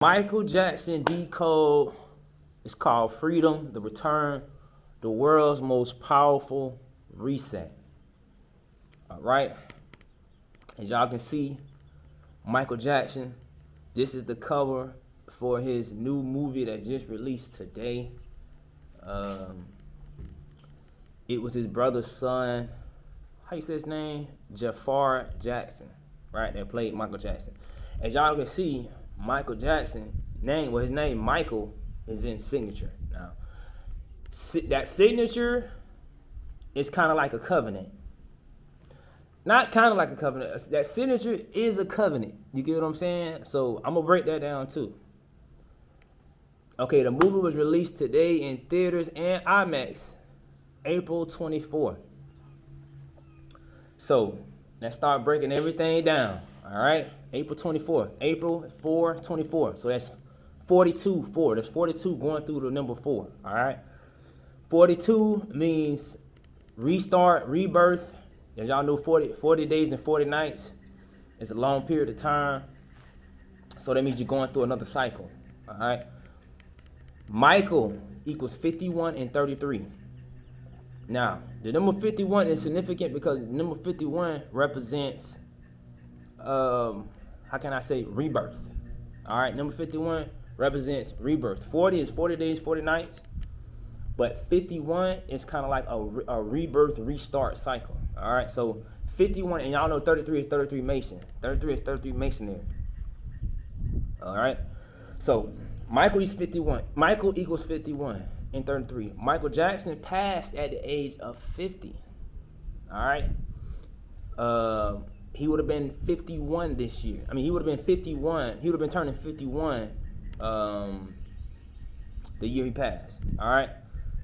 Michael Jackson Decode is called Freedom, the Return, the world's most powerful reset. All right. As y'all can see, Michael Jackson, this is the cover for his new movie that just released today. It was his brother's son, how you say his name? Jafar Jackson, right? That played Michael Jackson. As y'all can see, Michael Jackson his name Michael is in signature. Now, that signature is kind of like a covenant. Not kind of like a covenant. That signature is a covenant. You get what I'm saying? So I'm gonna break that down too. Okay, the movie was released today in theaters and IMAX, April 24th. So let's start breaking everything down. All right, April 24th, April 4/24. So that's 42/4. That's 42 going through the number 4. All right, 42 means restart, rebirth. As y'all know, 40 days and 40 nights is a long period of time. So that means you're going through another cycle. All right. Michael equals 51 and 33. Now, the number 51 is significant because number 51 represents, how can I say, rebirth. All right, number 51 represents rebirth. 40 is 40 days, 40 nights. But 51 is kind of like a rebirth, restart cycle. All right, so 51, and y'all know 33 is 33 Mason. 33 is 33 Masonry. All right, so Michael is 51. Michael equals 51 and 33. Michael Jackson passed at the age of 50. All right, he would have been 51 this year. I mean, he would have been 51. He would have been turning 51 the year he passed. All right.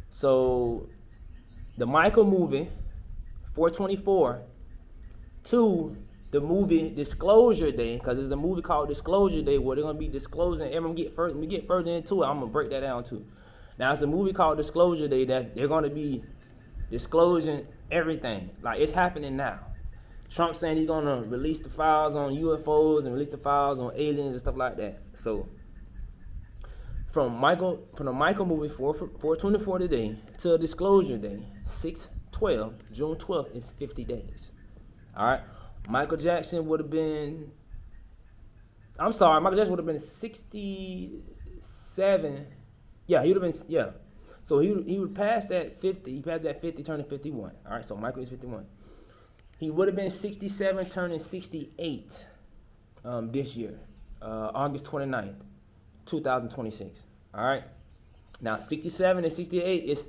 So the Michael movie, 4/24, to the movie Disclosure Day, because there's a movie called Disclosure Day where they're gonna be disclosing. And when we get further into it, I'm gonna break that down too. Now it's a movie called Disclosure Day that they're gonna be disclosing everything. Like, it's happening now. Trump saying he's gonna release the files on UFOs and release the files on aliens and stuff like that. So from the Michael movie 4/24 today to Disclosure Day 6/12, June 12th is 50 days. All right, Michael Jackson would have been. Michael Jackson would have been 67. Yeah, he would have been. Yeah, so he would pass that 50. He passed that 50, turning 51. All right, so Michael is 51. He would have been 67, turning 68 this year, August 29th. 2026. All right. Now 67 and 68 is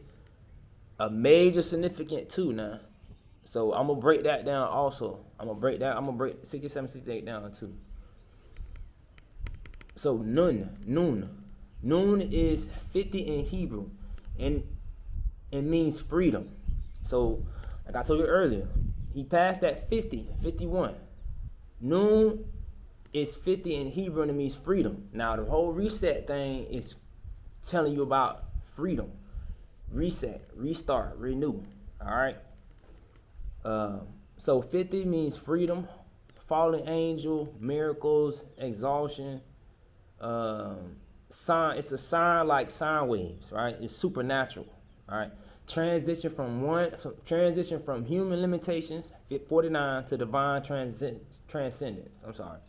a major significant too now. So I'm gonna break that down also. I'm gonna break 67, 68 down too. So Nun is 50 in Hebrew, and it means freedom. So like I told you earlier, he passed that 50, 51. Nun is 50 in Hebrew, and it means freedom. Now the whole reset thing is telling you about freedom. Reset, restart, renew. All right. So 50 means freedom, fallen angel, miracles, exaltation. Sign. It's a sign like sine waves, right? It's supernatural. All right. Transition from human limitations, 49, to divine transcendence. I'm sorry.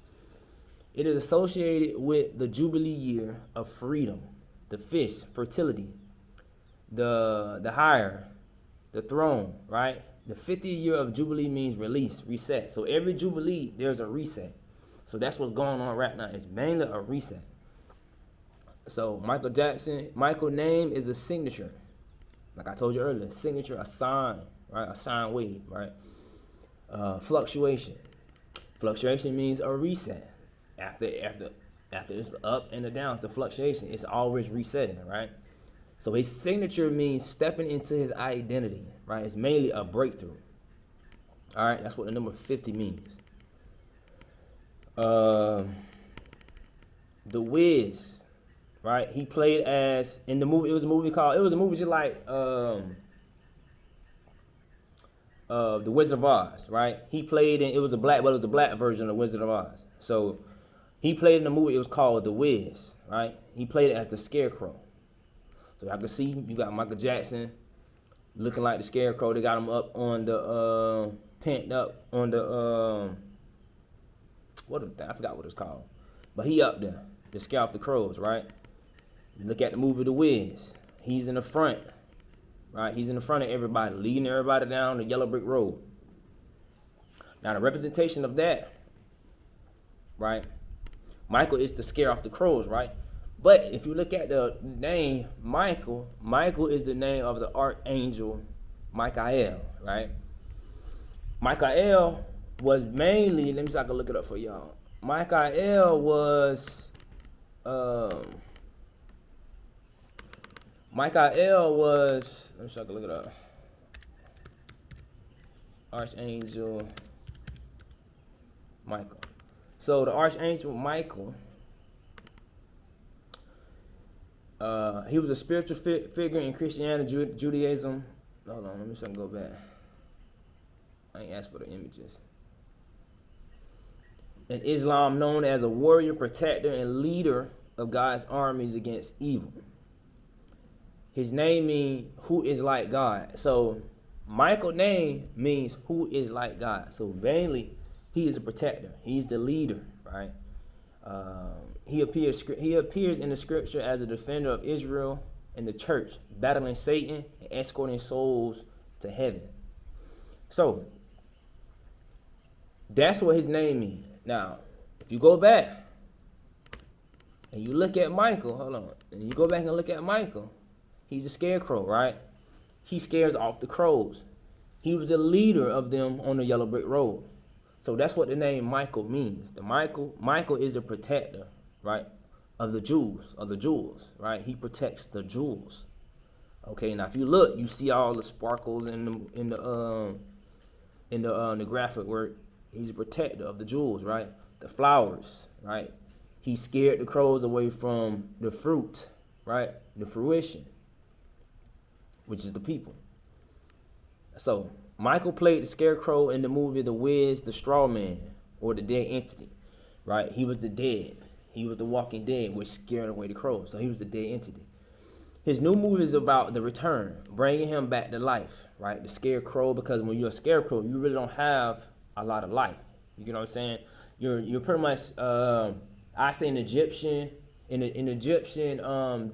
It is associated with the Jubilee year of freedom, the fish, fertility, the higher, the throne, right? The 50th year of Jubilee means release, reset. So every Jubilee, there's a reset. So that's what's going on right now. It's mainly a reset. So Michael Jackson, Michael name is a signature. Like I told you earlier, signature, a sign, right? A sine wave, right? Fluctuation. Fluctuation means a reset. After it's up and the down, it's a fluctuation. It's always resetting, right? So his signature means stepping into his identity, right? It's mainly a breakthrough. All right, that's what the number 50 means. The Wiz, right? He played as in the movie. It was a movie just like The Wizard of Oz, right? He played in. It was a black version of The Wizard of Oz. So He played in the movie. It was called The Wiz, right? He played it as the Scarecrow. So I can see you got Michael Jackson looking like the Scarecrow. They got him up on the pent up on the I forgot what it's called, but he up there to scare off the crows, right? You look at the movie The Wiz. He's in the front, right? He's in the front of everybody, leading everybody down the yellow brick road. Now the representation of that, right? Michael is to scare off the crows, right? But if you look at the name Michael, Michael is the name of the archangel Michael, right? Michael was mainly, let me see if I can look it up for y'all. Michael was, let me see if I can look it up. Archangel Michael. So the Archangel Michael, he was a spiritual figure in Christianity, Judaism. Hold on, let me see if I can go back. I ain't asked for the images. In Islam, known as a warrior, protector, and leader of God's armies against evil. His name means who is like God. So Michael's name means who is like God. So mainly, he is a protector. He's the leader, right? He appears in the scripture as a defender of Israel and the church, battling Satan and escorting souls to heaven. So that's what his name means. Now, if you go back and you look at Michael, hold on, and you go back and look at Michael, he's a scarecrow, right? He scares off the crows. He was a leader of them on the yellow brick road. So that's what the name Michael means. The Michael is a protector, right, of the jewels, right? He protects the jewels. Okay, now if you look, you see all the sparkles in the graphic work. He's a protector of the jewels, right? The flowers, right? He scared the crows away from the fruit, right? The fruition, which is the people. So Michael played the Scarecrow in the movie The Wiz, the Straw Man, or the Dead Entity, right? He was the dead. He was the walking dead, which scared away the crows. So he was the dead entity. His new movie is about the return, bringing him back to life, right? The Scarecrow, because when you're a Scarecrow, you really don't have a lot of life. You know what I'm saying? You're pretty much, I say in Egyptian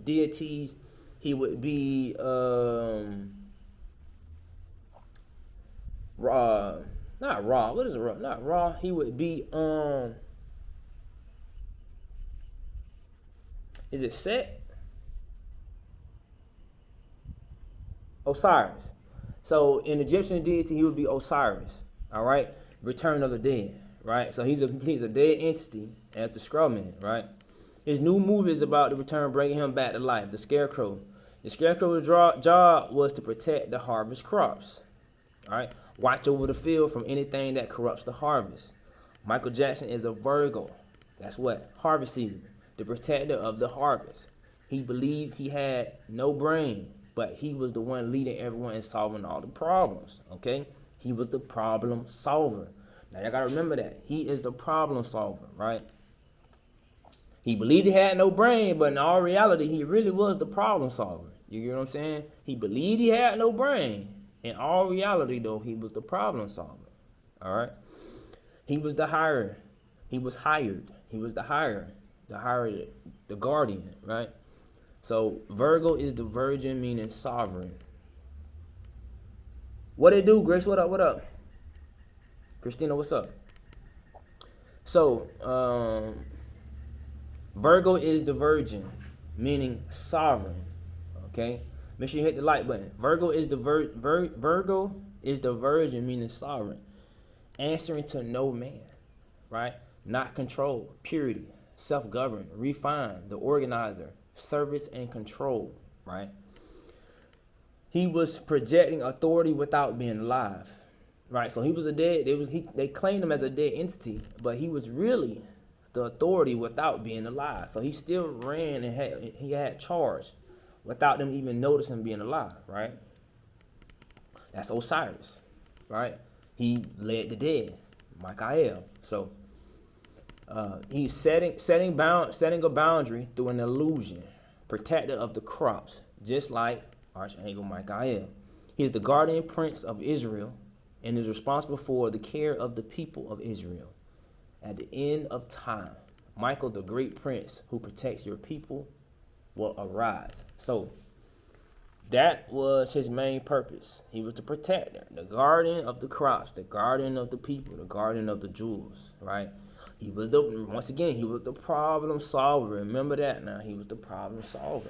deities, he would be not Ra. What is it? Ra? Not Ra. He would be is it Set? Osiris. So in Egyptian deity, he would be Osiris. All right, Return of the Dead. Right. So he's a dead entity as the Screwman. Right. His new movie is about the return, bringing him back to life. The Scarecrow. The Scarecrow's job was to protect the harvest crops. All right. Watch over the field from anything that corrupts the harvest. Michael Jackson is a Virgo. That's what? Harvest season. The protector of the harvest. He believed he had no brain, but he was the one leading everyone and solving all the problems. Okay? He was the problem solver. Now, you gotta remember that. He is the problem solver, right? He believed he had no brain, but in all reality, he really was the problem solver. You get what I'm saying? He believed he had no brain. In all reality, though, he was the problem solver. All right? He was the hirer. He was hired. He was the hirer. The guardian, right? So Virgo is the virgin, meaning sovereign. What it do, Grace? What up? What up? Christina, what's up? So Virgo is the virgin, meaning sovereign. Okay? Make sure you hit the like button. Virgo is the Virgo is the virgin, meaning sovereign, answering to no man, right? Not control, purity, self-governed, refined, the organizer, service and control, right? He was projecting authority without being alive, right? So he was a dead. They claimed him as a dead entity, but he was really the authority without being alive. So he still ran and he had charge without them even noticing being alive, right? That's Osiris, right? He led the dead, Michael. So He's setting a boundary through an illusion, protector of the crops, just like Archangel Michael. He is the guardian prince of Israel and is responsible for the care of the people of Israel. At the end of time, Michael, the great prince who protects your people, will arise. So that was his main purpose. He was the protector, the guardian of the crops, the guardian of the people, the guardian of the jewels, right? He was he was the problem solver. Remember that now. He was the problem solver,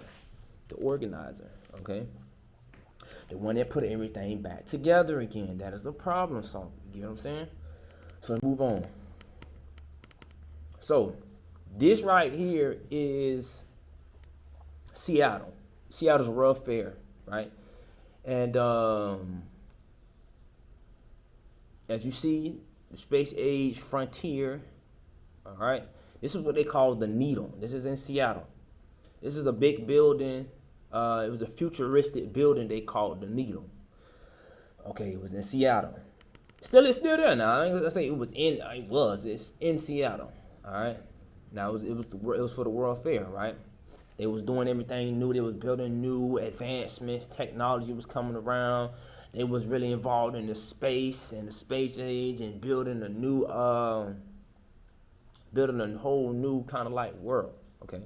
the organizer, okay? The one that put everything back together again. That is the problem solver. You get what I'm saying? So let's move on. So this right here is Seattle. Seattle's World Fair, right? And as you see, the space age frontier, all right? This is what they call the Needle. This is in Seattle. This is a big building. It was a futuristic building they called the Needle. Okay, it was in Seattle. It's still there now. I ain't gonna say it's in Seattle. All right. Now it was for the World Fair, right? They was doing everything new. They was building new advancements. Technology was coming around. They was really involved in the space and the space age and building a whole new kind of like world. Okay.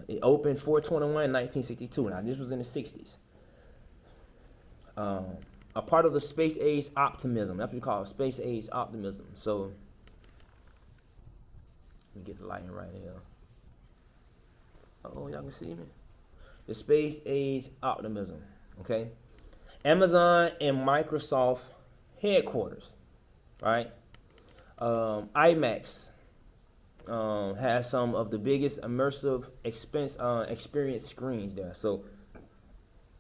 It opened 4/21, 1962. Now this was in the 60s. A part of the space age optimism. That's what we call it, space age optimism. So let me get the lighting right here. Oh, y'all can see me. The space age optimism. Okay. Amazon and Microsoft headquarters. Right. IMAX has some of the biggest immersive experience screens there. So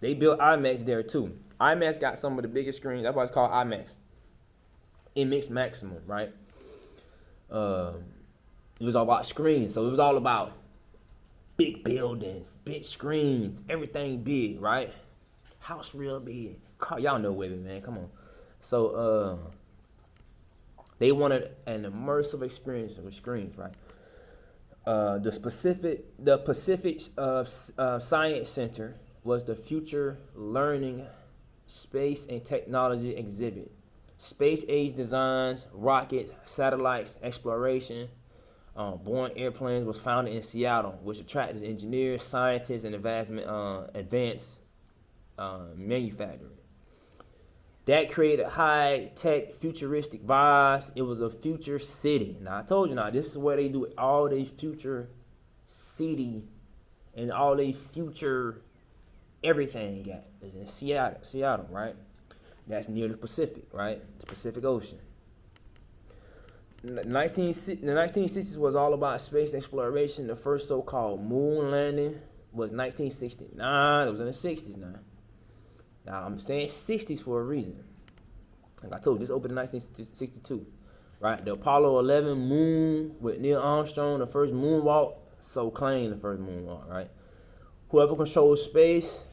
they built IMAX there too. IMAX got some of the biggest screens. That's why it's called IMAX. IMAX Maximum, right? It was all about screens. So it was all about big buildings, big screens, everything big, right? House real big. Car, y'all know with it, man. Come on. So they wanted an immersive experience with screens, right? The Pacific Science Center was the future learning, space, and technology exhibit. Space age designs, rockets, satellites, exploration, Boeing airplanes was founded in Seattle, which attracted engineers, scientists, and advanced manufacturing. That created high-tech, futuristic vibes. It was a future city. Now, I told you, this is where they do all their future city and all their future everything at. It's in Seattle, right? That's near the Pacific, right? The Pacific Ocean. The 1960s was all about space exploration. The first so-called moon landing was 1969. It was in the 60s now. Now, I'm saying 60s for a reason. Like I told you, this opened in 1962, right? The Apollo 11 moon with Neil Armstrong, the first moonwalk, so claimed the first moonwalk, right? Whoever controls space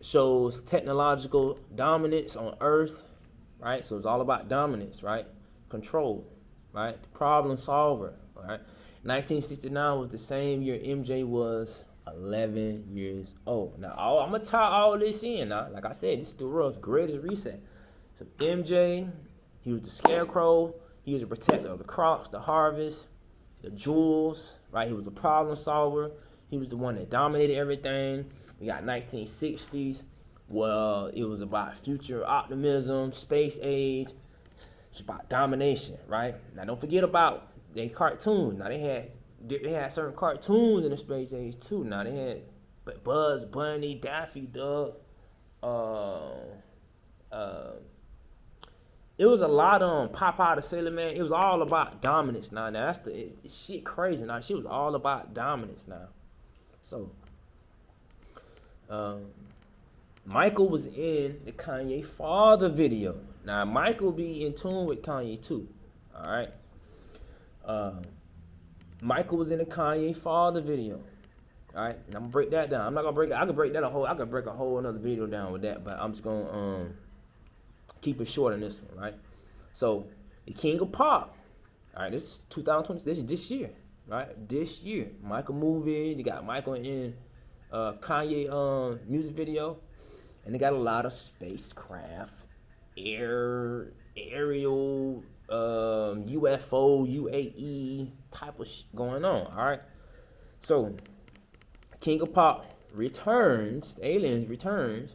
shows technological dominance on Earth, right? So it's all about dominance, right? Control, right? Problem solver, right? 1969 was the same year MJ was 11 years old. Now, I'm going to tie all this in now. Like I said, this is the world's greatest reset. So MJ, he was the scarecrow. He was the protector of the crops, the harvest, the jewels, right? He was the problem solver. He was the one that dominated everything. We got 1960s. Well, it was about future optimism, space age. It's about domination, right? Now, don't forget about their cartoons. Now, they had certain cartoons in the space age too. Now they had Buzz Bunny, Daffy Duck. It was a lot on Popeye the Sailor Man. It was all about dominance now. Now that's the shit crazy. Now she was all about dominance now. So Michael was in the Kanye Father video. Now Michael be in tune with Kanye too. All right. Michael was in the Kanye Father video. All right, and I'm gonna break that down. I'm not gonna break it. I could break a whole another video down with that, but I'm just gonna keep it short on this one, right? So the King of Pop, All right, this is 2020. This is this year, right? This year, Michael movie. You got Michael in Kanye music video, and they got a lot of spacecraft, aerial, UFO, UAE type of going on. All right, so King of Pop returns. Aliens returns.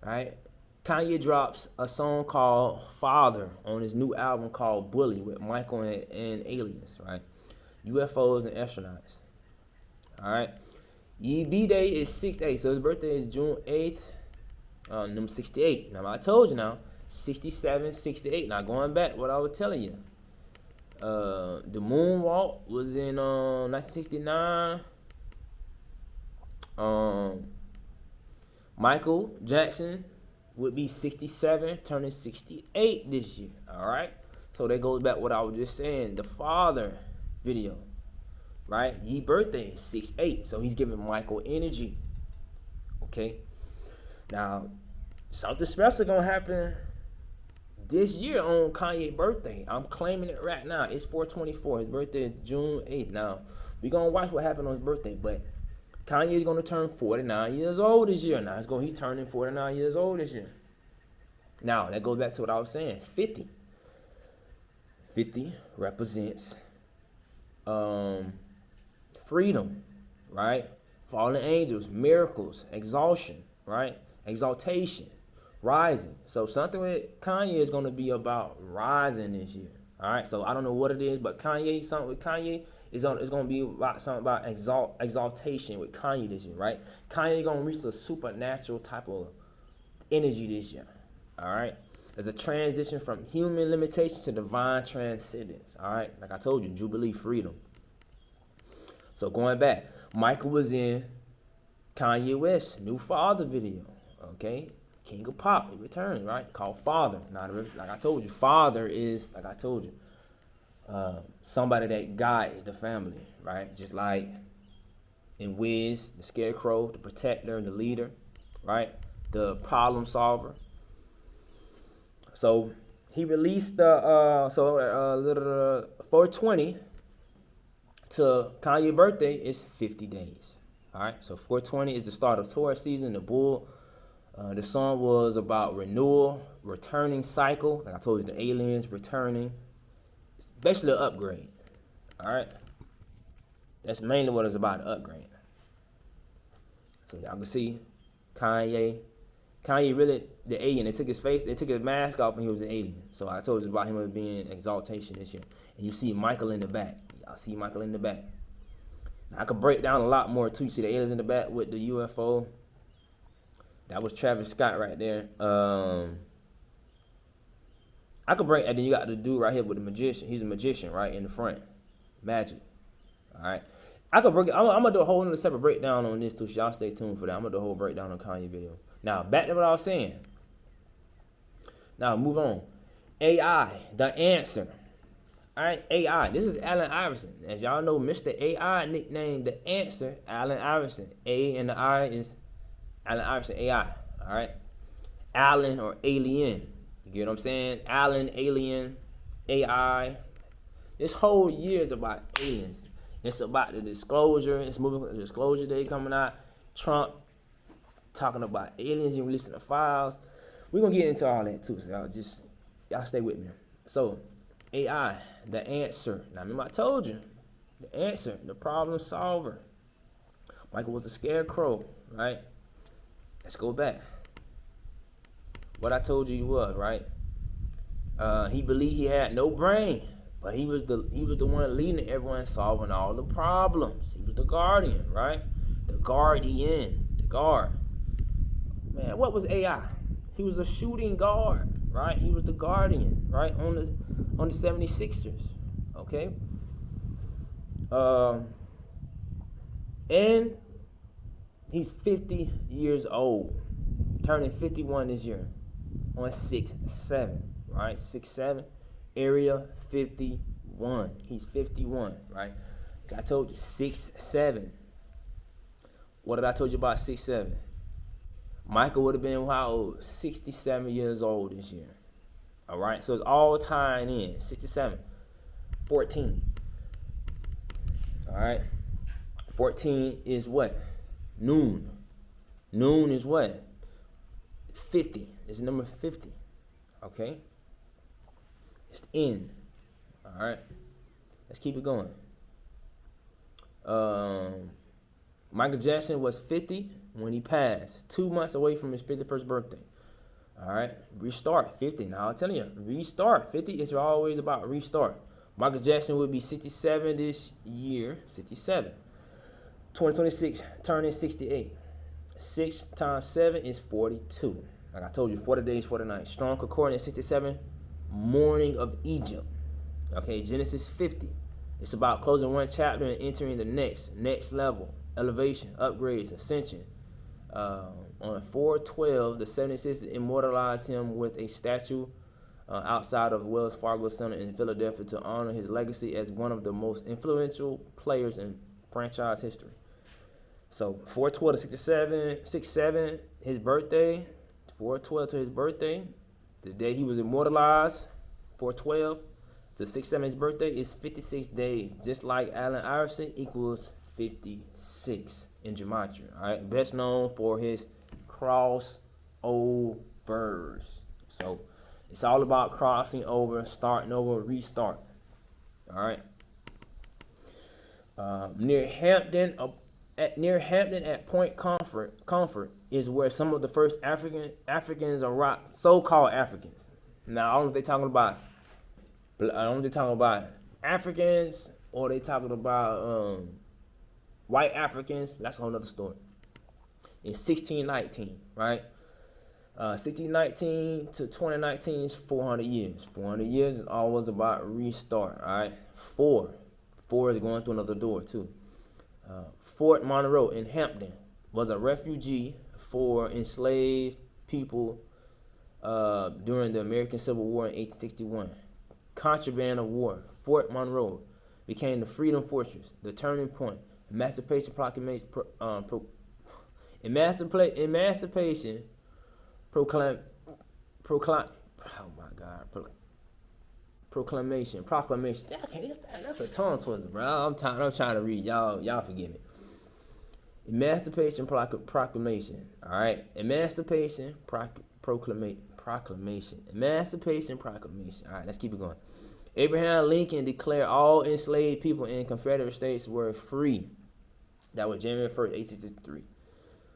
Right. Kanye drops a song called Father on his new album called Bully with Michael and aliens, right? UFOs and astronauts. All right. Ye B-Day is 6/8, so his birthday is June 8th, number 68. Now, I told you now, 67, 68. Now, going back, what I was telling you. The moonwalk was in 1969. Michael Jackson would be 67, turning 68 this year. All right. So that goes back what I was just saying. The Father video, right? Ye birthday is 6/8, so he's giving Michael energy. Okay. Now, something special gonna happen this year on Kanye's birthday. I'm claiming it right now. It's 4/24. His birthday is June 8th. Now, we're gonna watch what happened on his birthday, but Kanye is going to turn 49 years old this year. Now, he's turning 49 years old this year. Now, that goes back to what I was saying. 50. 50 represents freedom, right? Fallen angels, miracles, exaltation, right? Exaltation, rising. So something with Kanye is going to be about rising this year. All right, so I don't know what it is, but something with Kanye is going to be about something about exaltation with Kanye this year, right? Kanye going to reach a supernatural type of energy this year. All right, there's a transition from human limitations to divine transcendence. All right, like I told you, Jubilee, freedom. So going back, Michael was in Kanye West's new Father video. Okay. King of Pop, he returned, right? Called Father. Now, like I told you, Father is, like I told you, somebody that guides the family, right? Just like in Wiz, the scarecrow, the protector, the leader, right? The problem solver. So he released the 420 to Kanye's birthday is 50 days. All right, so 420 is the start of Taurus season, the bull. The song was about renewal, returning cycle. Like I told you, the aliens returning. It's basically an upgrade. All right. That's mainly what it's about, an upgrade. So y'all can see Kanye really the alien. They took his mask off, and he was an alien. So I told you about him being exaltation this year. And you see Michael in the back. Y'all see Michael in the back. Now, I could break down a lot more too. You see the aliens in the back with the UFO. That was Travis Scott right there. I could break, and then you got the dude right here with the magician. He's a magician, right, in the front. Magic. All right. I could break it. I'm going to do a whole other separate breakdown on this, too. So y'all stay tuned for that. I'm going to do a whole breakdown on Kanye video. Now, back to what I was saying. Now, move on. AI, the answer. All right, AI. This is Allen Iverson. As y'all know, Mr. AI nicknamed the answer Allen Iverson. A and the I is Allen Iverson AI. All right. Allen or alien. You get what I'm saying? Allen, alien, AI. This whole year is about aliens. It's about the disclosure. It's moving with the disclosure day coming out. Trump talking about aliens and releasing the files. We're going to get into all that too. So y'all stay with me. So AI, the answer. Now remember I told you. The answer, the problem solver. Michael was a scarecrow, right? Let's go back. What I told you he was, right? He believed he had no brain, but he was the one leading everyone, solving all the problems. He was the guardian, right? The guardian, the guard. Man, what was AI? He was a shooting guard, right? He was the guardian, right? On the 76ers, okay? And he's 50 years old, turning 51 this year on 6/7, right? 6/7, area 51. He's 51, right? I told you 6/7. What did I told you about 6/7? Michael would have been how old? 67 years old this year. All right, so it's all tying in. 67, 14. All right. 14 is what? Noon. Noon is what? 50. It's number 50. Okay. It's the end. All right. Let's keep it going. Michael Jackson was 50 when he passed, 2 months away from his 51st birthday. All right, restart 50. Now I'm telling you, restart 50 is always about restart. Michael Jackson will be 67 this year, 67. 2026 turning 68. 6 times 7 is 42. Like I told you, 40 days, 40 nights. Strong concordance 67. Morning of Egypt. Okay, Genesis 50. It's about closing one chapter and entering the next level, elevation, upgrades, ascension. On 4/12, the 76ers immortalized him with a statue outside of Wells Fargo Center in Philadelphia to honor his legacy as one of the most influential players in franchise history. So 4/12 to 67, 6/7, his birthday, 4/12 to his birthday, the day he was immortalized, 4/12 to 6/7, his birthday is 56 days, just like Allen Iverson equals 56 in Gematria. All right, best known for his crossovers. So it's all about crossing over, starting over, restart. All right. Near Hampton at Point Comfort is where some of the first Africans arrived, so-called Africans. Now I don't know if they're talking about. I don't know if they're talking about Africans or they talking about white Africans. That's a whole other story. In 1619, right? 1619 to 2019 is 400 years. 400 years is always about restart, all right? Four is going through another door, too. Fort Monroe in Hampton was a refugee for enslaved people during the American Civil War in 1861. Contraband of war. Fort Monroe became the Freedom Fortress, the turning point. Emancipation Proclamation. Emancipation proclaim. Oh my God. Proclamation. That's a tongue twister, bro. I'm trying to read. Y'all forgive me. Emancipation Proclamation. All right. Emancipation Proclamation. Emancipation Proclamation. All right. Let's keep it going. Abraham Lincoln declared all enslaved people in Confederate States were free. That was January 1st, 1863.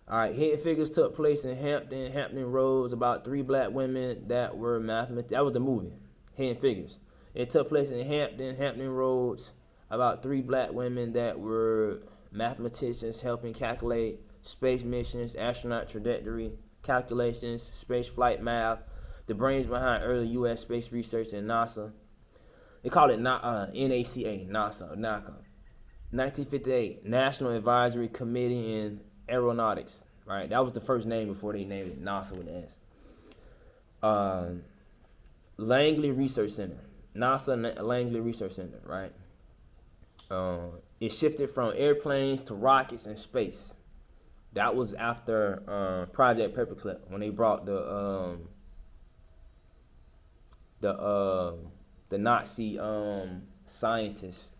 All right, Hidden Figures took place in Hampton. Hampton Roads, about 3 black women that were mathematicians. That was the movie, Hidden Figures. It took place in Hampton Roads, about 3 black women that were mathematicians helping calculate space missions, astronaut trajectory calculations, space flight math, the brains behind early U.S. space research and NASA. They call it NACA, NASA. 1958, National Advisory Committee in Aeronautics. Right, that was the first name before they named it NASA with an S. Langley Research Center, NASA Langley Research Center. Right, it shifted from airplanes to rockets and space. That was after Project Paperclip when they brought the Nazi scientists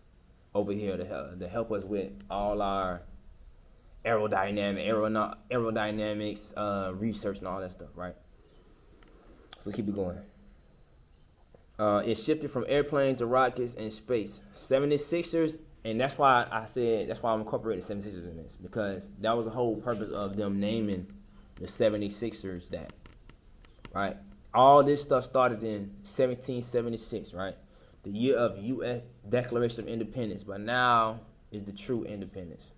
over here to help us with all our aerodynamics research and all that stuff, right? So let's keep it going. It shifted from airplanes to rockets and space. 76ers, and that's why I'm incorporating 76ers in this, because that was the whole purpose of them naming the 76ers that, right? All this stuff started in 1776, right? The year of U.S. Declaration of Independence, but now is the true independence,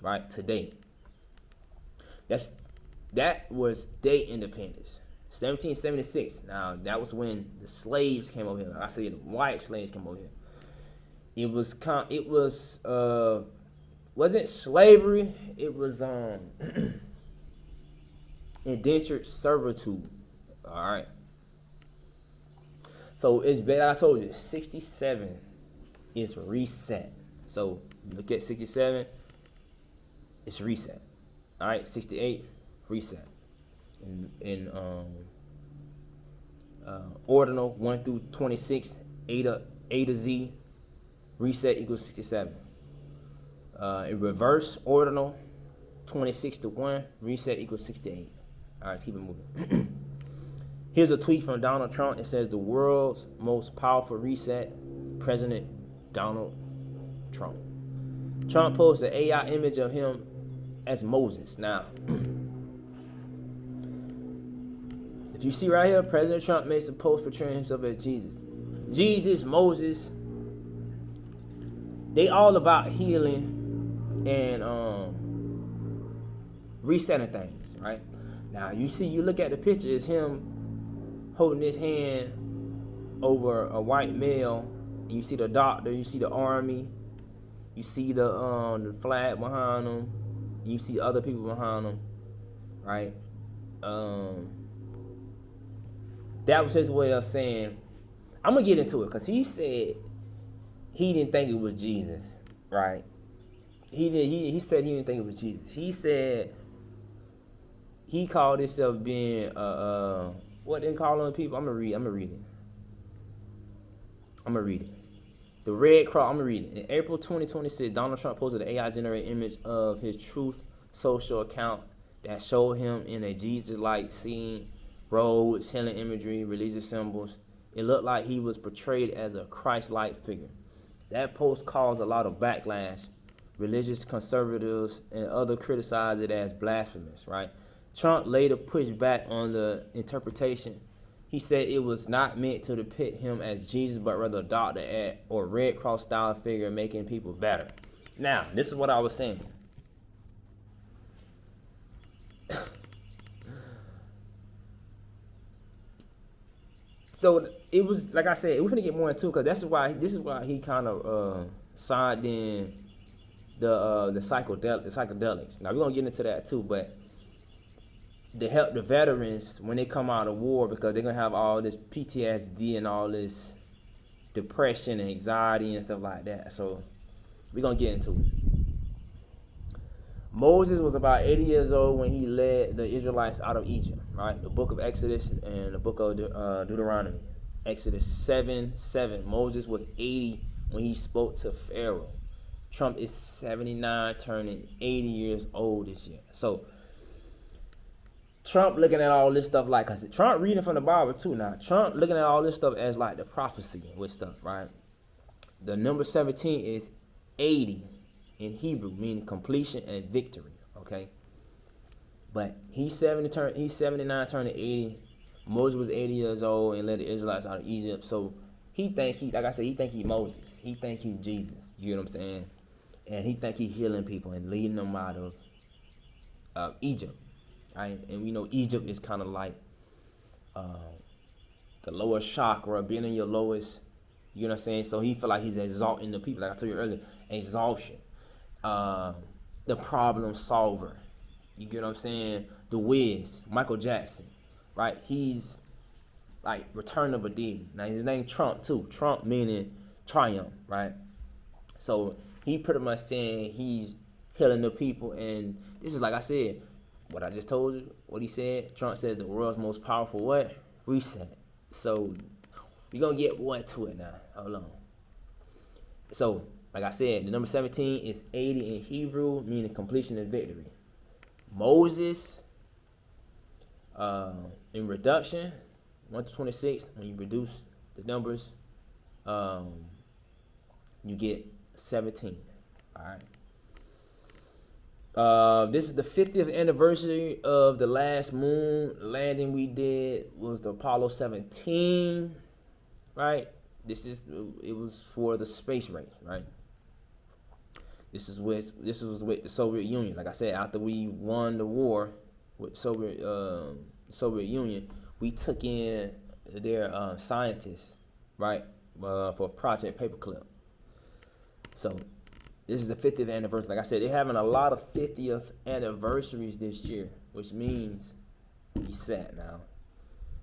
right? Today. That was their independence. 1776. Now that was when the slaves came over here. I say the white slaves came over here. It wasn't slavery. It was indentured servitude. All right. So it's better. I told you 67 is reset. So look at 67. It's reset. All right. 68 reset. In ordinal 1 through 26, A to Z, reset equals 67. In reverse ordinal, 26-1, reset equals 68. All right, let's keep it moving. Here's a tweet from Donald Trump. It says, the world's most powerful reset, President Donald Trump. Trump posted an AI image of him as Moses. Now, if you see right here, President Trump makes a post portraying himself as Jesus. Jesus, Moses, they all about healing and resetting things, right? Now, you look at the picture, it's him holding his hand over a white male. You see the doctor, you see the army, you see the flag behind him, you see other people behind him, right? That was his way of saying, I'm gonna get into it, because he said he didn't think it was Jesus, right? He said he didn't think it was Jesus. He said he called himself being what they call on people. I'm gonna read it. The Red Cross. I'm gonna read it. In April 2026, Donald Trump posted an AI-generated image of his Truth Social account that showed him in a Jesus-like scene, robes, healing imagery, religious symbols. It looked like he was portrayed as a Christ-like figure. That post caused a lot of backlash. Religious conservatives and others criticized it as blasphemous, right? Trump later pushed back on the interpretation. He said it was not meant to depict him as Jesus, but rather a doctor or Red Cross style figure making people better. Now, this is what I was saying. So it was, like I said, we're gonna get more into it, because this is why he kind of signed in the psychedelics. Now we're gonna get into that too, but to help the veterans when they come out of war, because they're gonna have all this PTSD and all this depression and anxiety and stuff like that. So we're gonna get into it. Moses was about 80 years old when he led the Israelites out of Egypt, right? The book of Exodus and the book of Deuteronomy. Exodus 7:7. Moses was 80 when he spoke to Pharaoh. Trump is 79, turning 80 years old this year. So Trump looking at all this stuff like, cause Trump reading from the Bible too now. Trump looking at all this stuff as like the prophecy with stuff, right? The number 17 is 80 in Hebrew, meaning completion and victory, okay? But he's 79 turning 80. Moses was 80 years old and led the Israelites out of Egypt. So he think he Moses. He think he's Jesus. You know what I'm saying? And he think he's healing people and leading them out of Egypt. Right? And we know Egypt is kind of like the lowest chakra, being in your lowest, you know what I'm saying? So he feel like he's exalting the people, like I told you earlier, exaltation. The problem solver. You get what I'm saying? The Wiz, Michael Jackson, right? He's like Return of a Demon. Now his name Trump too. Trump meaning triumph, right? So he pretty much saying he's healing the people, and this is like I said, what I just told you, what he said. Trump said the world's most powerful what? Reset. So we're gonna get more into it now. Hold on. So, like I said, the number 17 is 80 in Hebrew, meaning completion and victory. Moses, in reduction, 1 to 26, when you reduce the numbers, you get 17. All right. This is the 50th anniversary of the last moon landing we did, was the Apollo 17, right? It was for the space race, right? This was with the Soviet Union. Like I said, after we won the war with Soviet Union, we took in their scientists, right, for Project Paperclip. So this is the 50th anniversary. Like I said, they're having a lot of 50th anniversaries this year, which means we set now.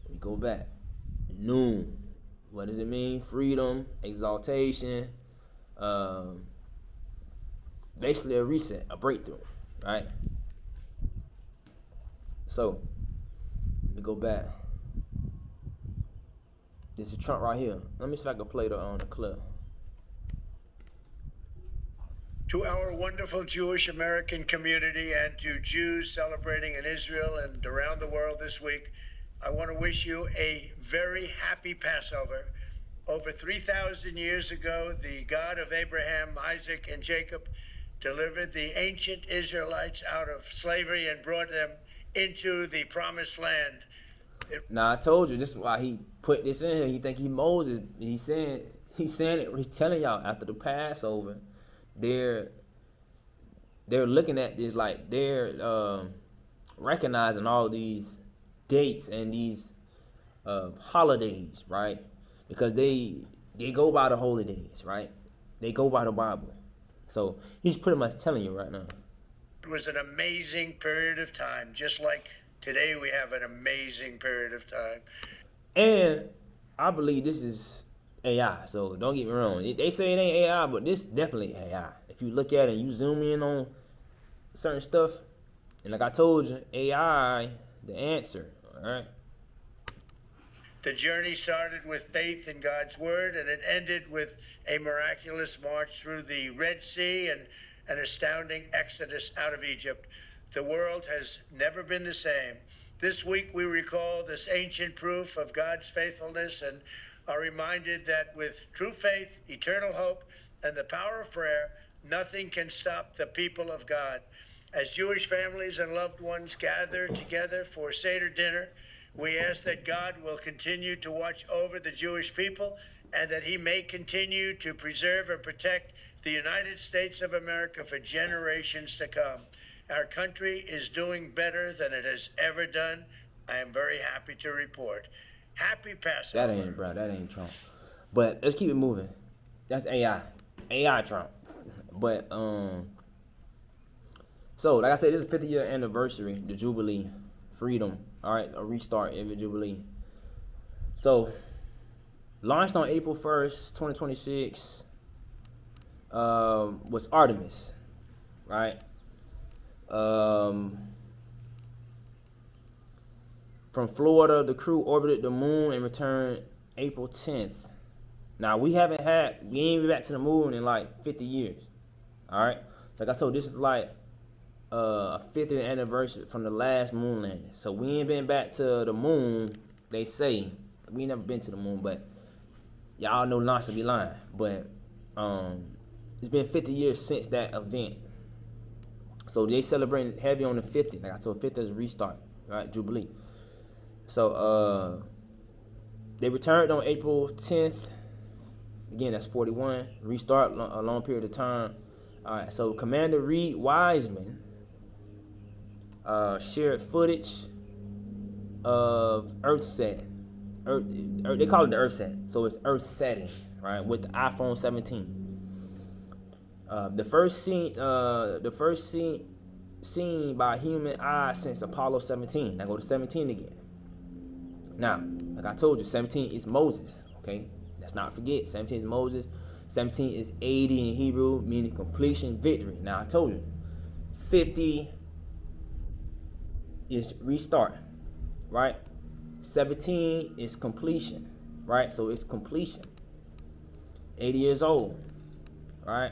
We go back. Noon. What does it mean? Freedom, exaltation, basically a reset, a breakthrough, right? So, let me go back. This is Trump right here. Let me see if I can play the clip. To our wonderful Jewish American community and to Jews celebrating in Israel and around the world this week, I want to wish you a very happy Passover. Over 3,000 years ago, the God of Abraham, Isaac, and Jacob delivered the ancient Israelites out of slavery and brought them into the promised land. Now I told you this is why he put this in here. He think he Moses. He's saying it. He's telling y'all after the Passover, they're looking at this like they're recognizing all these dates and these holidays, right? Because they go by the holy days, right? They go by the Bible. So he's pretty much telling you right now. It was an amazing period of time, just like today we have an amazing period of time. And I believe this is AI, so don't get me wrong. They say it ain't AI, but this definitely AI. If you look at it and you zoom in on certain stuff, and like I told you, AI, the answer, all right? The journey started with faith in God's word, and it ended with a miraculous march through the Red Sea and an astounding exodus out of Egypt. The world has never been the same. This week we recall this ancient proof of God's faithfulness and are reminded that with true faith, eternal hope, and the power of prayer, nothing can stop the people of God. As Jewish families and loved ones gather together for Seder dinner, we ask that God will continue to watch over the Jewish people and that he may continue to preserve and protect the United States of America for generations to come. Our country is doing better than it has ever done. I am very happy to report. Happy Passover. That ain't Trump. But let's keep it moving. That's AI. AI Trump. But so like I said, this is 50-year anniversary, the Jubilee, freedom. All right, a restart every Jubilee. So launched on April 1st, 2026, was Artemis, right? From Florida, the crew orbited the moon and returned April 10th. Now we ain't been back to the moon in like 50 years. All right, like I said, this is like a 50th anniversary from the last moon landing. So we ain't been back to the moon. They say we ain't never been to the moon, but y'all know NASA be lying. But it's been 50 years since that event. So they celebrating heavy on the 50th. Like I told, 50th is restart, right? Jubilee. So they returned on April 10th. Again, that's 41. Restart a long period of time. All right. So Commander Reed Wiseman shared footage of Earth set. They call it the Earth set. So it's Earth setting, right? With the iPhone 17. The first seen by human eye since Apollo 17. Now go to 17 again. Now, like I told you, 17 is Moses. Okay, let's not forget. 17 is Moses. 17 is 80 in Hebrew, meaning completion, victory. Now I told you, 50 is restart, right? 17 is completion, right? So it's completion. 80 years old, right?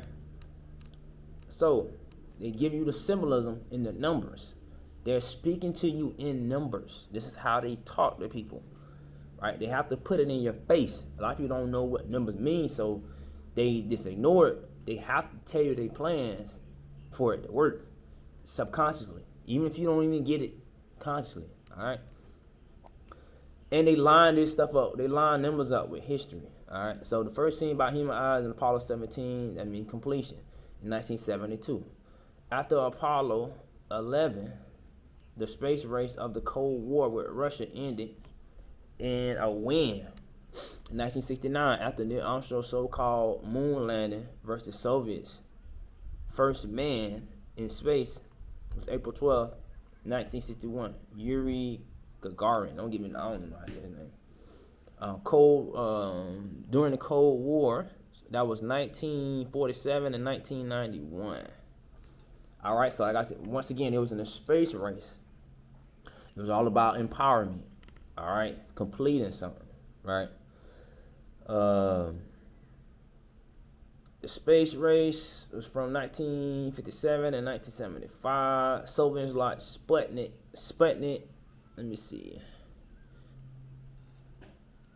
So they give you the symbolism in the numbers. They're speaking to you in numbers. This is how they talk to people, right? They have to put it in your face. A lot of people don't know what numbers mean, so they just ignore it. They have to tell you their plans for it to work subconsciously, even if you don't even get it consciously, all right? And they line this stuff up. They line numbers up with history, all right? So the first seen by human eyes in Apollo 17, that means completion, in 1972. After Apollo 11, the space race of the Cold War with Russia ended in a win. In 1969, after Neil Armstrong's so-called moon landing versus Soviets, first man in space was April 12th, 1961. Yuri Gagarin. I don't know how to say his name. During the Cold War, that was 1947 and 1991. All right, so once again, it was in a space race. It was all about empowerment. All right, completing something. Right. The space race was from 1957 and 1975. Soviets launched Sputnik. Let me see.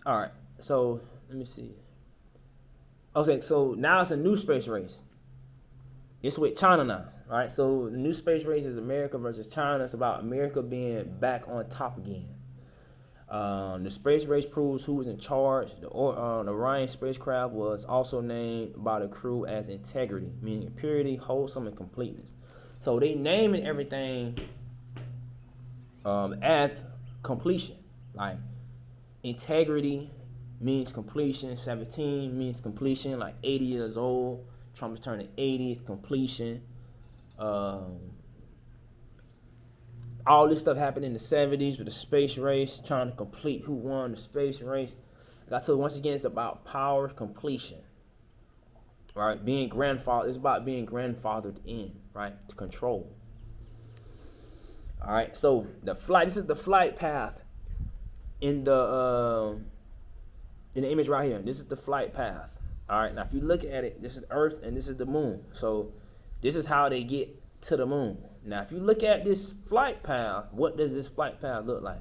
All right, so let me see. Okay, so now it's a new space race. It's with China now. All right, so the new space race is America versus China. It's about America being back on top again. The space race proves who was in charge. The Orion spacecraft was also named by the crew as integrity, meaning purity, wholesome, and completeness. So they naming everything as completion. Like integrity means completion. 17 means completion. Like 80 years old. Trump is turning 80. It's completion. All this stuff happened in the 70s with the space race, trying to complete who won the space race. Like I told you, once again, it's about power completion. Right? Being grandfather, it's about being grandfathered in, right? To control. All right, so this is the flight path in the image right here. This is the flight path. All right, now if you look at it, this is Earth and this is the moon. So this is how they get to the moon. Now, if you look at this flight path, what does this flight path look like?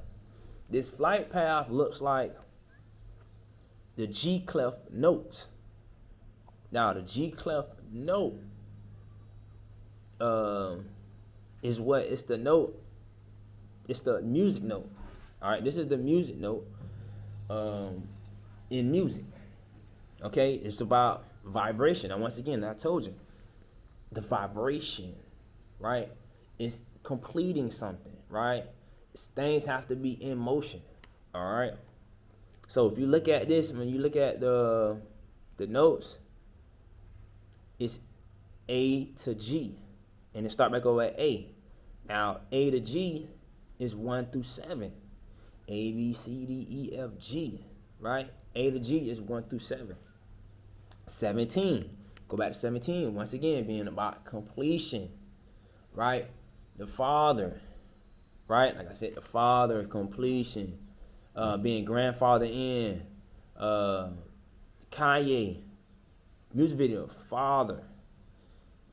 This flight path looks like the G clef note. Now, the G clef note is what? It's the note. It's the music note. All right, this is the music note in music. Okay, it's about vibration. And once again, I told you, the vibration, right? It's completing something, right? Things have to be in motion, all right? So if you look at this, when you look at the notes, it's A to G, and it start back over at A. Now, A to G is 1 through 7. A, B, C, D, E, F, G, right? A to G is 1 through 7. 17. Go back to 17. Once again, being about completion, right? The Father, right? Like I said, the Father, completion, being grandfather in. Kanye, music video, Father,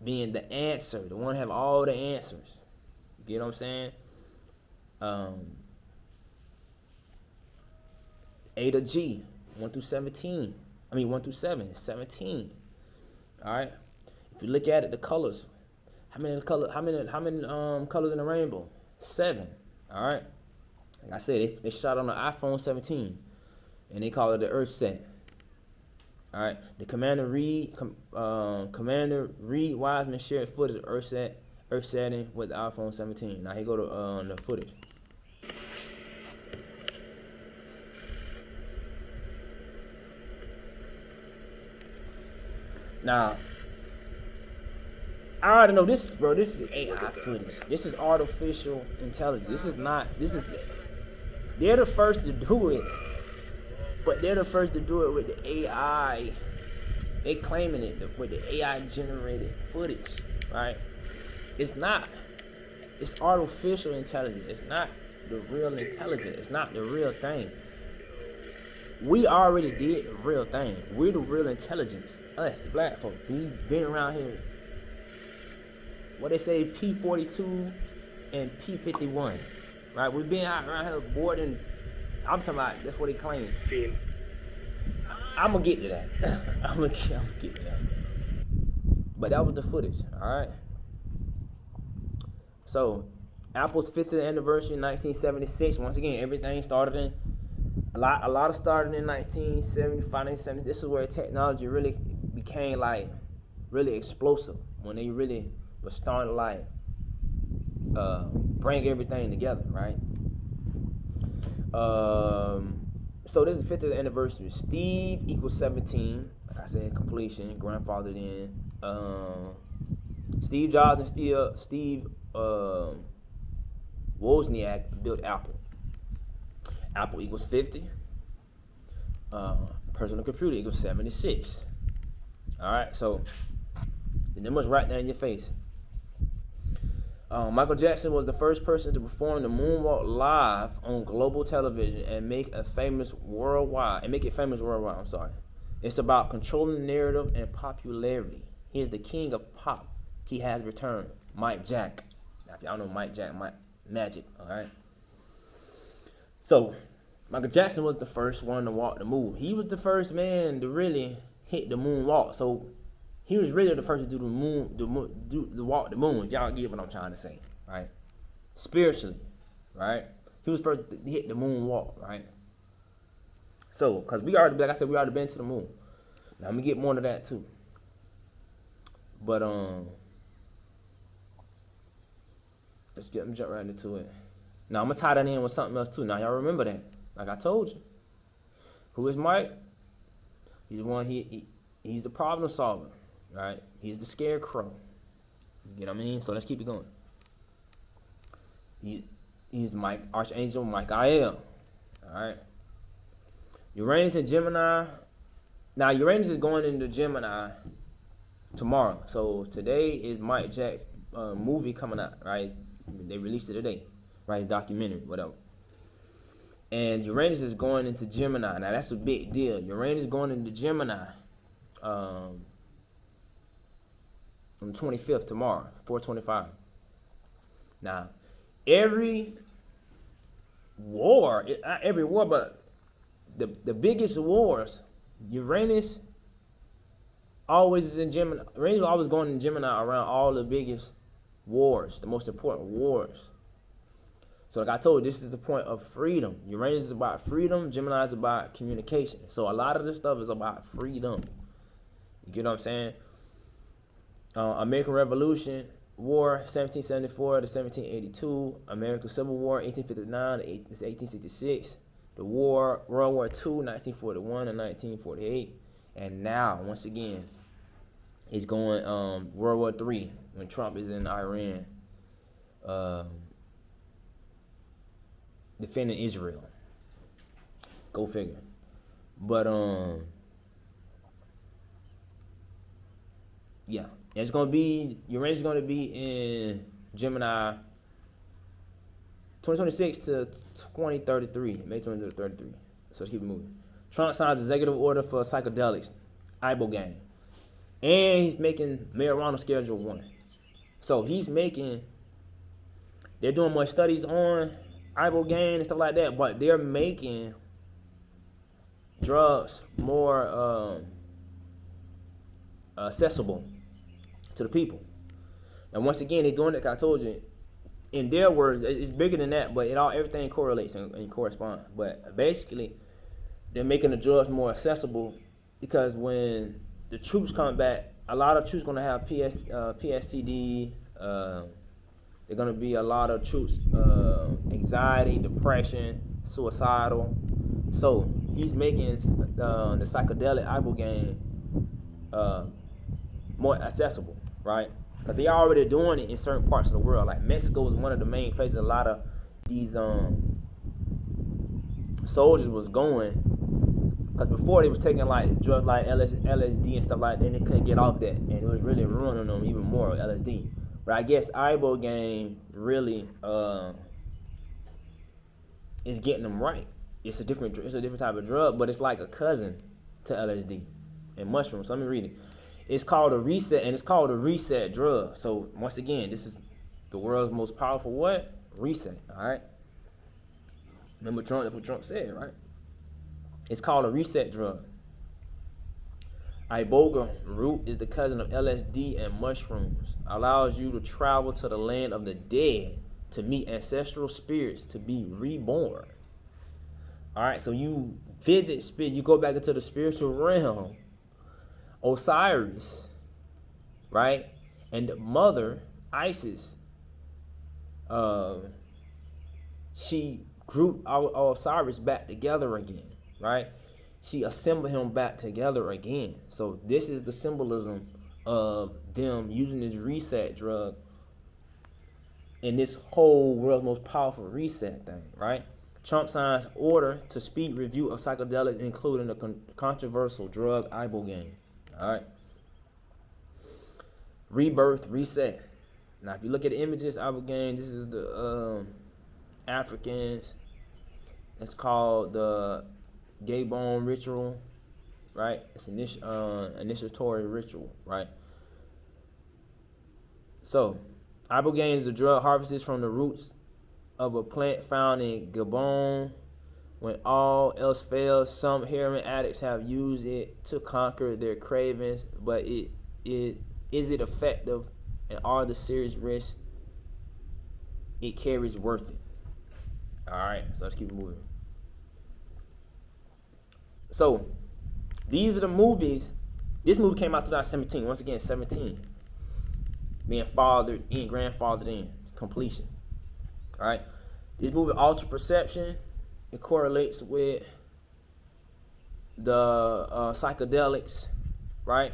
being the answer, the one who have all the answers. You get what I'm saying? A to G, 1 through 17. 1 through 7, 17. All right. If you look at it, the colors. How many colors in the rainbow? 7. All right. Like I said, they shot on the iPhone 17, and they call it the Earth set. All right. The Commander Reed Wiseman shared footage of Earth setting with the iPhone 17. Now he go to the footage. Now, I already know this, bro. This is AI footage. This is artificial intelligence. They're the first to do it, but they're the first to do it with the AI. They claiming it with the AI generated footage, right? It's not. It's artificial intelligence. It's not the real intelligence. It's not the real thing. We already did the real thing. We're the real intelligence. Us, the black folk. We've been around here. What they say, P42 and P51. Right? We've been out around here boarding. I'm talking about, that's what they claim. I'm going to get to that. I'm going to get to that. But that was the footage. Alright? So, Apple's 50th anniversary in 1976. Once again, everything started in a lot of started in 1975, 1970. This is where technology really became like really explosive, when they really was starting to like bring everything together, right? So this is the 50th anniversary. Steve equals 17. Like I said, completion, grandfathered in. Steve Jobs and Steve Wozniak built Apple. Apple equals 50. Personal computer equals 76. All right, so the numbers right there in your face. Michael Jackson was the first person to perform the moonwalk live on global television and make it famous worldwide. I'm sorry. It's about controlling the narrative and popularity. He is the king of pop. He has returned. Mike Jack. Now, if y'all know Mike Jack, Mike Magic, all right? So, Michael Jackson was the first one to walk the moon. He was the first man to really hit the moonwalk. So, he was really the first to do the walk the moon. Y'all get what I'm trying to say, right? Spiritually, right? He was first to hit the moonwalk, right? So, because we already, like I said, we already been to the moon. Now, I'm going to get more into that, too. But, let me jump right into it. Now, I'm going to tie that in with something else, too. Now, y'all remember that. Like I told you. Who is Mike? He's one, he's the problem solver, right? He's the scarecrow. You know what I mean? So, let's keep it going. He's Mike, Archangel Michael. All right? Uranus and Gemini. Now, Uranus is going into Gemini tomorrow. So, today is Mike Jack's movie coming out, right? They released it today, right? Documentary, whatever. And Uranus is going into Gemini. Now, that's a big deal. Uranus is going into Gemini on the 25th, tomorrow, 4/25. Now, every war, not every war, but the biggest wars, Uranus always is in Gemini. Uranus is always going in Gemini around all the biggest wars, the most important wars. So like I told you, this is the point of freedom. Uranus is about freedom. Gemini is about communication. So a lot of this stuff is about freedom. You get what I'm saying? American Revolution, War, 1774 to 1782. American Civil War, 1859 to 1866. The War, World War II, 1941 and 1948. And now, once again, he's going World War III when Trump is in Iran, defending Israel. Go figure. But yeah, it's gonna be Uranus is gonna be in Gemini 2026 to 2033, May 2033. So let's keep it moving. Trump signs executive order for psychedelics, ibogaine, and he's making marijuana Schedule 1. So they're doing more studies on ibogaine and stuff like that, but they're making drugs more accessible to the people. And once again, they're doing it, like I told you, in their words, it's bigger than that, but everything correlates and corresponds. But basically, they're making the drugs more accessible because when the troops come back, a lot of troops going to have PSTD. They're going to be a lot of troops, anxiety, depression, suicidal. So he's making the psychedelic ibogaine more accessible, right? Because they are already doing it in certain parts of the world. Like Mexico is one of the main places a lot of these soldiers was going. Because before they was taking like drugs like LSD and stuff like that, and they couldn't get off that, and it was really ruining them even more, LSD. But I guess ibogaine really is getting them right. It's a different type of drug, but it's like a cousin to LSD and mushrooms. So let me read it. It's called a reset, and it's called a reset drug. So once again, this is the world's most powerful what? Reset. All right. Remember Trump? That's what Trump said, right? It's called a reset drug. Iboga root is the cousin of LSD and mushrooms. Allows you to travel to the land of the dead to meet ancestral spirits to be reborn. All right, so you visit spirit, you go back into the spiritual realm. Osiris, right? And the mother, Isis, she grouped Osiris back together again, right? She assembled him back together again. So this is the symbolism of them using this reset drug in this whole world's most powerful reset thing, right? Trump signs order to speed review of psychedelics, including the controversial drug ibogaine. All right. Rebirth, reset. Now, if you look at the images, ibogaine, this is the Africans. It's called the gay bone ritual. right? It's initiatory ritual, right? So, ibogaine is a drug harvested from the roots of a plant found in Gabon. When all else fails, some heroin addicts have used it to conquer their cravings, but is it effective, and are the serious risks it carries worth it? All right, so let's keep moving. So, these are the movies. This movie came out 2017. Once again, 17. Being grandfathered in, completion. All right. This movie, Alter Perception, it correlates with the psychedelics, right?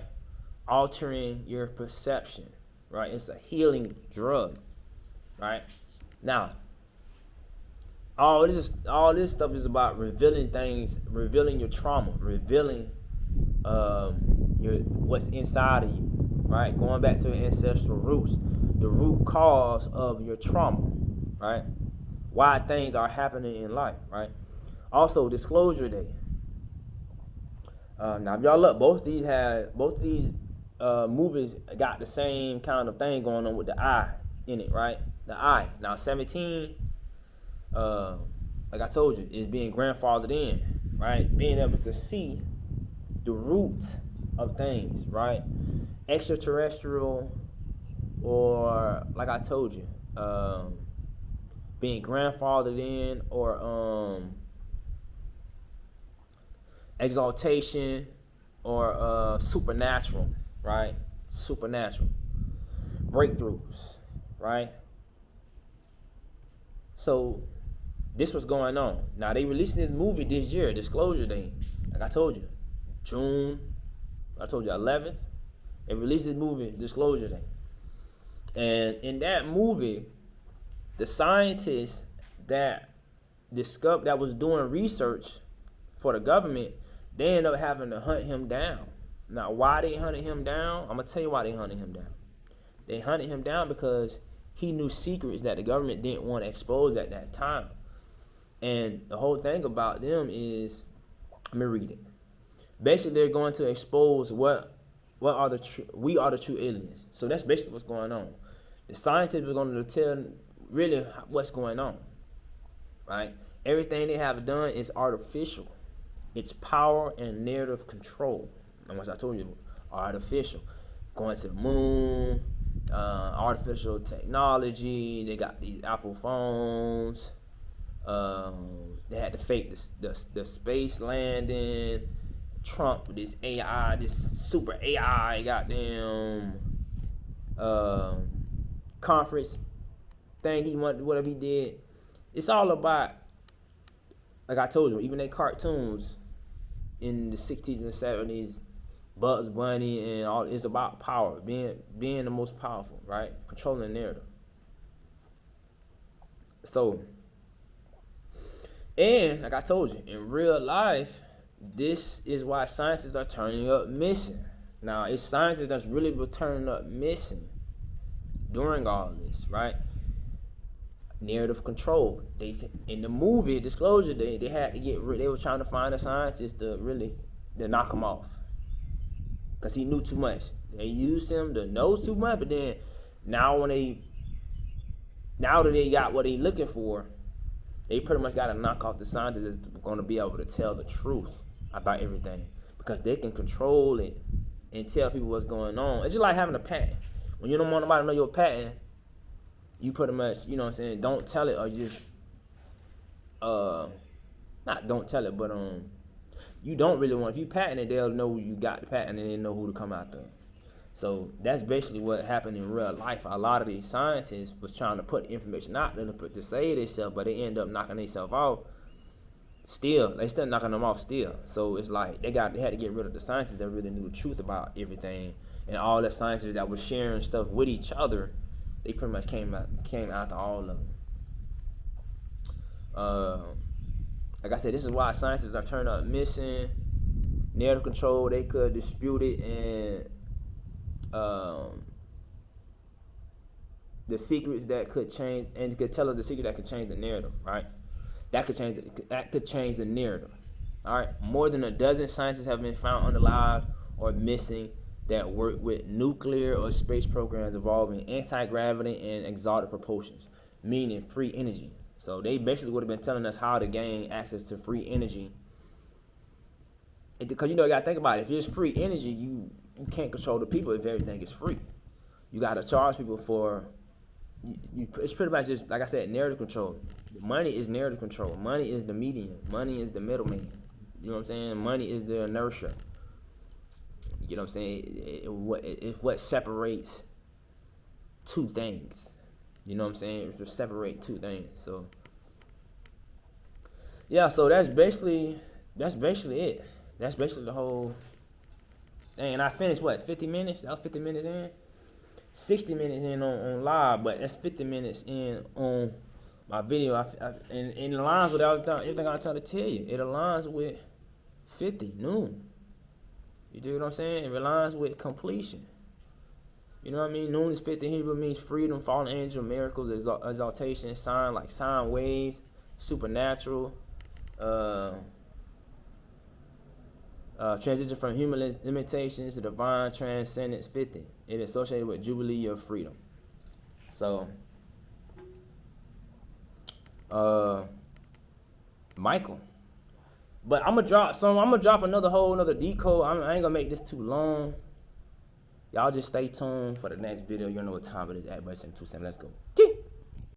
Altering your perception, right? It's a healing drug, right? Now, all this stuff is about revealing things, revealing your trauma, revealing what's inside of you, right? Going back to your ancestral roots, the root cause of your trauma, right? Why things are happening in life, right? Also, Disclosure Day. Now, if y'all look, both these movies got the same kind of thing going on with the eye in it, right? The eye. Now, 17, like I told you, is being grandfathered in, right? Being able to see the roots of things, right? Extraterrestrial, or like I told you, being grandfathered in, or exaltation, or supernatural, right? Supernatural breakthroughs, right? So this was going on. Now they released this movie this year, Disclosure Day. Like I told you, June, 11th. They released this movie, Disclosure Day. And in that movie, the scientists that was doing research for the government, they ended up having to hunt him down. Now, why they hunted him down? I'm gonna tell you why they hunted him down. They hunted him down because he knew secrets that the government didn't want to expose at that time. And the whole thing about them is, let me read it. Basically, they're going to expose we are the true aliens. So that's basically what's going on. The scientists are going to tell really what's going on, right? Everything they have done is artificial. It's power and narrative control. And as I told you, artificial. Going to the moon, artificial technology. They got these Apple phones. They had to fake the space landing. Trump with this AI, this super AI goddamn conference thing he wanted, whatever he did. It's all about, like I told you, even they cartoons in the 60s and 70s, Bugs Bunny and all, it's about power, being the most powerful, right? Controlling the narrative. So, and like I told you, in real life, this is why scientists are turning up missing. Now, it's scientists that's really been turning up missing during all this, right? Narrative control. They, in the movie Disclosure Day, they had to they were trying to find a scientist to knock him off, because he knew too much. They used him to know too much, but then now that they got what they looking for, they pretty much got to knock off the scientists that's going to be able to tell the truth about everything, because they can control it and tell people what's going on. It's just like having a patent. When you don't want nobody to know your patent, you pretty much, you know what I'm saying, don't tell it, or just, not don't tell it, but you don't really want, if you patent it, they'll know you got the patent and they know who to come after. So that's basically what happened in real life. A lot of these scientists was trying to put information out there to save themselves, but they end up knocking themselves off. They still knocking them off still. So it's like they had to get rid of the scientists that really knew the truth about everything, and all the scientists that was sharing stuff with each other, they pretty much came after all of them. Like I said, this is why scientists are turning up missing. Narrative control, they could dispute it, and the secrets that could change, and could tell us the secret that could change the narrative, right? That could change the narrative. All right, more than a dozen scientists have been found unalive or missing that work with nuclear or space programs involving anti-gravity and exalted propulsions, meaning free energy. So they basically would have been telling us how to gain access to free energy. Because you gotta think about it. If it's free energy, you can't control the people if everything is free. You gotta charge people for. It's pretty much just like I said, narrative control. Money is narrative control. Money is the medium. Money is the middleman. You know what I'm saying? Money is the inertia. You know what I'm saying? It's what separates two things. You know what I'm saying? It's to separate two things. So yeah, so that's basically it. That's basically the whole thing. And I finished 50 minutes? That was 50 minutes in. 60 minutes in on live, but that's 50 minutes in on my video. And it aligns with everything I'm trying to tell you. It aligns with 50 noon. You do what I'm saying? It aligns with completion. You know what I mean? Noon is 50 in Hebrew, means freedom, fallen angel, miracles, exaltation, sign, like sign waves, supernatural, transition from human limitations to divine transcendence. 50. It is associated with Jubilee of freedom. So, Michael. But I'm gonna drop another decode. I ain't gonna make this too long. Y'all just stay tuned for the next video. You know what time it is at. But 2-7. Let's go.